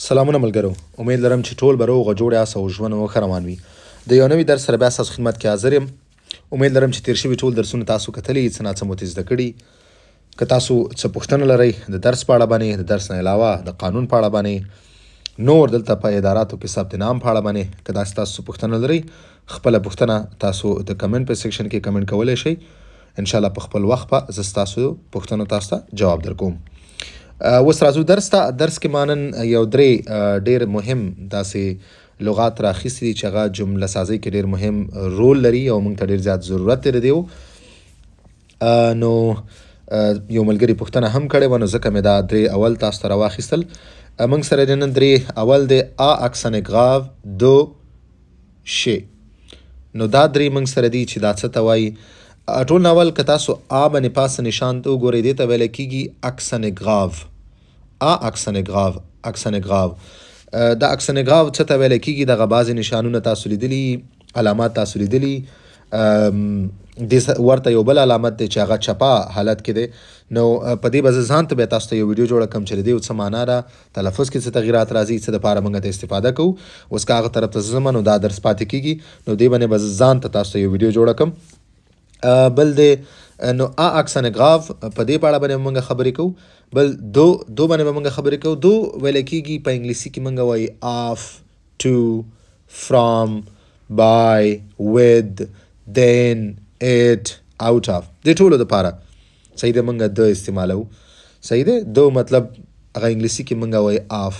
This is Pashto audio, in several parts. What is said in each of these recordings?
سلامونه ملګرو، امید لرم چې ټول به روغ جوړ یاست او ژوند مو ښه روان وي. د یو نوي درس سره بیا ستاسو خدمت کې حاضر یم. امید لرم چې تیر شوي ټول درسونه تاسو کتلي، څه ناڅه مو زده کړي. که تاسو څه پوښتنه لرئ د درس په اړه باندې، د درس نه علاوه د قانون په اړه باندې، نور دلته په اداراتو کې ثبت نام په اړه باندې، که داسې تاسو پوښتنه لرئ، خپله پوښتنه تاسو د کمنټ په سیکشن کې کمنټ کولی شئ. انشاءالله په خپل وخت به زه ستاسو پوښتنو تاسو ته جواب درکوم. اوس راځو درس ته. درس کې ما نن یو درې ډېر مهم داسې لغات راخیستي دي چې هغه جمله سازۍ کې ډېر مهم رول لري او موږ ته ډېر زیات ضرورت دی د دې. نو یو ملګري پوښتنه هم کړې وه، نو ځکه مې دا درې اول تاسو ته راواخیستل. موږ سره د نن درې اول دی ا اکسن ګراو دو شي. نو دا درې موږ سره دي چې دا څه ته وایي. ټول ناول که تاسو آ باندې پاسه نشان ته وګورئ، دې ته ویلی کېږي اکسن ګراو. ا اکسن ګراو، اکسن ګراو. دا اکسن ګراو څه ته ویلی کېږي؟ دغه بعضې نشانونه تاسو لیدلي، علامات تاسو لیدلي. ورته یو بل علامت دی چې هغه چپه حالت کې دی. نو په دې به زه ځان ته بیا تاسو ته یو ویډیو جوړه کړم چې د دې څه معنا ده، تلفظ کې څه تغیرات راځي، څه دپاره موږ ته استفاده کوو. اوس که هغه طرف ته ځم نو دا درس پاتې کېږي، نو دې باندې به زه ځان ته تاسو ته یو ویډیو جوړه کړم. بل دی نو ا اکسن ګراو، په دې په اړه باندې موږ خبرې کوو. بل دو باندې به موږ خبرې کوو. دو ویلی کېږي په انګلیسي کې موږ وایي آف، ټو، فرام، بای، ود، دین، ایټ، آوټ آف. دې ټولو دپاره صحیح دی موږ د استعمالو. صحیح دی. دو مطلب هغه انګلیسي کې موږ وایي آف.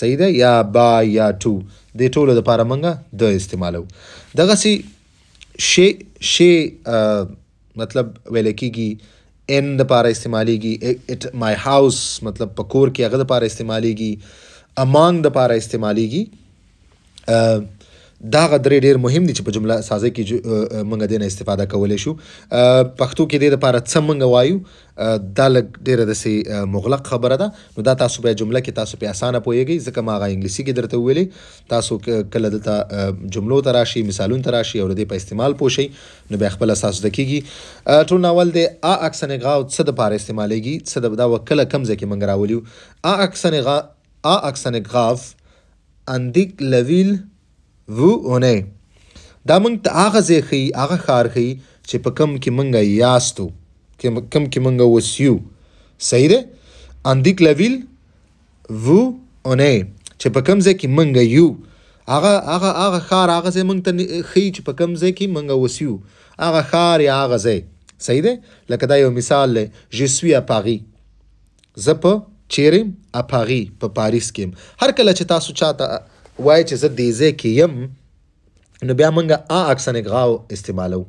صحیح دی. یا بای یا ټو، دې ټولو دپاره موږ د استعمالو. دغسې شی مطلب ویلی کېږي ان دپاره استعمالیږي. مای هاوس مطلب په کور کې هغه دپاره استعمالیږي. امانګ دپاره استعمالیږي. دا هغه درې ډېر مهم دي چې په جمله سازۍ کې موږ دې نه استفاده کولی شو. پښتو کې دې دپاره څه موږ وایو، دا لږ ډېره داسې مغلق خبره ده. نو دا تاسو بیا جمله کې تاسو پې اسانه پوهیږئ، ځکه ما هغه انګلیسي کې درته وویلې. تاسو کله دلته جملو ته راشئ، مثالونو ته راشئ او د دې په استعمال پوه شئ، نو بیا خپله ستاسو زده کېږي. ټول ناول دی ا اکسن ګراو څه دپاره استعمالیږي، دا کله کوم ځای کې موږ راولیو. ا اکسن ګراو اندیک لویل وو اونی. دا موږ ته هغه ځای ښیي، هغه ښار ښیي چې په کوم کې موږ یاستو، کوم کې موږ اوس یو. صحیح دی. اندیک لویل وو اونی چې په کوم ځای کې موږ یو. هغه ښار هغه ځای موږ ته ښیي چې په کوم ځای کې موږ اوس یو. هغه ښار یا هغه ځای. صحیح دی. لکه دا یو مثال دی، ژ سوی ا پاغي. زه په چیرې یم؟ ا پاغي، په پاریس کې یم. هر کله چې تاسو چاته وایي چې زه دې ځای کې یم، نو بیا موږ ا اکسن ګراو استعمالو.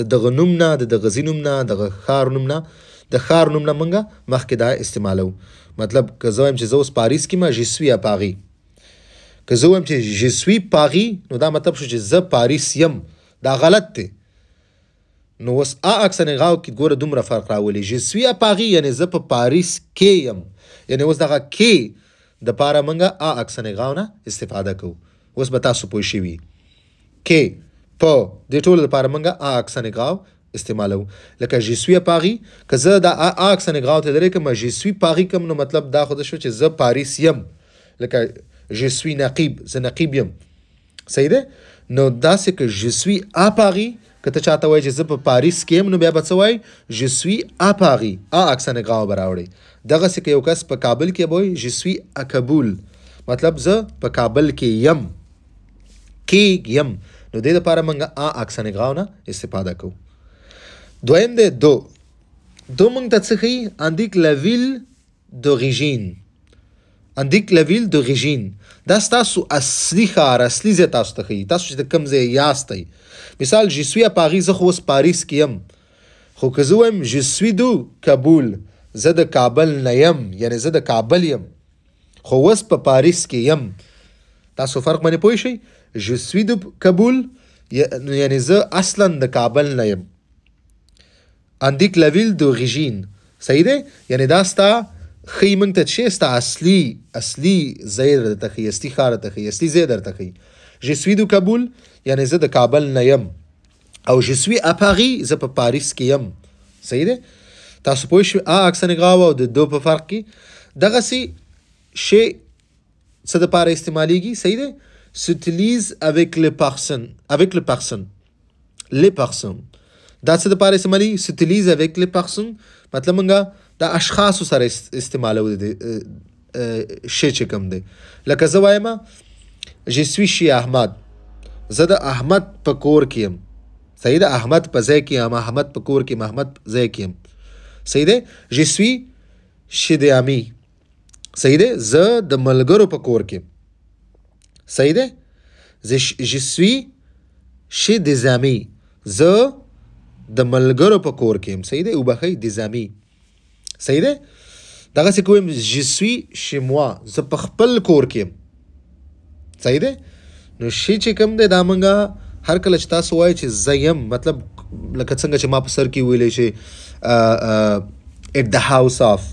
د دغه نوم نه، د دغه ځای نوم نه، دغه ښار نوم نه، د ښار نوم نه موږ مخکې دا استعمالو. مطلب که زه وایم چې زه اوس پاریس کې یم، ژ سوی ا پاغي. که زه وایم چې ژ سوی پاغي، نو دا مطلب شو چې زه پاریس یم. دا غلط دی. نو اوس ا اکسن ګراو کې ګوره دومره فرق راولي. ژ سوی ا پاغي یعنې زه په پاریس کې یم، یعنې اوس دغه کې دپاره موږ ا اکسن ګراو نه استفاده کوو. اوس به تاسو پوه شوي. کې، په، دې ټولو دپاره موږ ا اکسن ګراو استعمالو. لکه ژ سوی ا پاغي، که زه دا ا اکسن ګراو ته لرې کړم، ژ سوی پاغي کوم، نو مطلب دا خو دا شو چې زه پاریس یم. لکه ژ سوی نقیب، زه نقیب یم. صحیح دی. نو داسې که ژ سوی ا پاغي، که ته چاته وایي چې زه په پاریس کې یم، نو بیا به څه وایي؟ ژ سوی ا پاغي. ا اکسن ګراو به راوړئ. دغسې که یو کس په کابل کې به وایي ژ سوی ا کابول، مطلب زه په کابل کې یم، کې یم. نو دې دپاره موږ ا اکسن ګراو نه استفاده کوو. دویم دی دو. دو موږ ته څه ښیي؟ اندیک لویل دوریژین. اندیک لویل دوریژین دا ستاسو اصلي ښار، اصلي ځای تاسو ته ښیي، تاسو چې د کوم ځای یاستئ. مثال ژ سوی ا پاغي، زه خو اوس پاریس کې یم. خو که زه وایم ژ سوی دو کابول، زه د کابل نه یم، یعنې زه د کابل یم، خو اوس په پاریس کې یم. تاسو فرق باندې پوه شئ. ژ سوی دو کابول یعنې زه اصلا د کابل نه یم. اندیک لویل دوریژین. صحیح دی. یعنې دا ستا ښیي موږ ته چې ستا اصلي ځای درته ښیي، اصلي ښار درته ښیي، اصلي ځای درته ښیي. ژ سوی دو کابول یعنې زه د کابل نه یم، او ژ سوی ا پاغي، زه په پاریس کې یم. صحیح دی. تاسو پوه شئ ا اکسن ګراو او د دو په فرق کې. دغسې شی څه د پاره استعمالیږي صحیح دی s'utilise avec les personnes دا څه د پاره استعمالي s'utilise avec les personnes مطلب موږ د اشخاصو سره استعمالو دي شی چې کوم دی لکه زه وایم je suis chez احمد زه د احمد په کور کې یم صحیح ده احمد په ځای کې یم احمد په کور کې یم احمد په ځای کې یم صحیح ده je suis chez des amis صحیح ده زه د ملګرو په کور کې صحیح ده je suis chez des amis زه د ملګرو په کور کې یم صحیح ده وبخښئ des amis صحیح ده دغسې که ویم je suis chez moi زه په خپل کور کې یم صحیح ده نو شی چې کوم دی دا موږ هر کله چې تاسو وایئ چې زه یم مطلب لکه څنګه چې ما په سر کې ویلی چې at the house of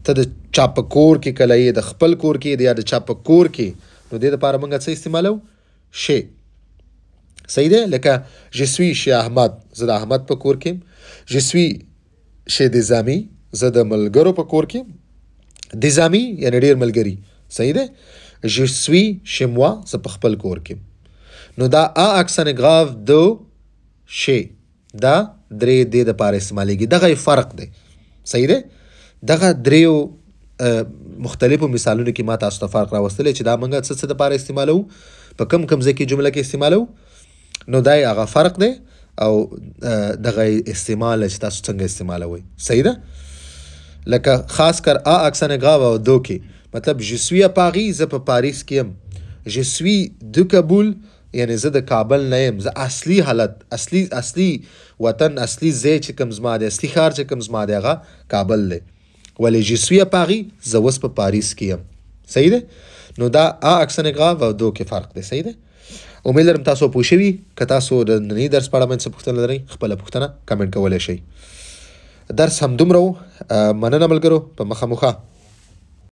ته د چا په کور کې کله یې د خپل کور کې یا د چا په کور کې نو دې دپاره موږ څه استعمالو شی صحیح دی لکه je suis chez احمد زه د احمد په کور کې je suis chez des amis زه د ملګرو په کور کې des amis یعنې ډېر ملګري صحیح دی je suis chez moi زه په خپل کور کې نو دا accent grave دو شی دا درې دې دپاره استعمالیږي دغه فرق دی صحیح دی دغه دریو مختلفو مثالونو کې ما تاسو ته فرق راوستلی چې دا موږ څه دپاره استعمالو په کم ځای کې جمله کې استعمالو نو دا هغه فرق دی او دغه استعمال چې تاسو څنګه استعمالوئ صحیح ده لکه خاص کر accent grave او دو کې مطلب je suis à Paris زه په پاریس کې یم je suis de Kabul یعنی زه د کابل نه یم زه اصلي حالت اصلي وطن اصلي ځای چې کوم زما دی اصلي ښار چې کوم زما دی هغه کابل دی ولې je suis à Paris زه اوس په پاریس کې یم صحیح دی نو دا accent grave او دو کې فرق دی صحیح دی امید لرم تاسو پوه شوي که تاسو د ننني درس په اړه باندې څه پوښتنه لرئ خپله پوښتنه کمنټ کولی شئ درس همدومره و مننه ملګرو په مخه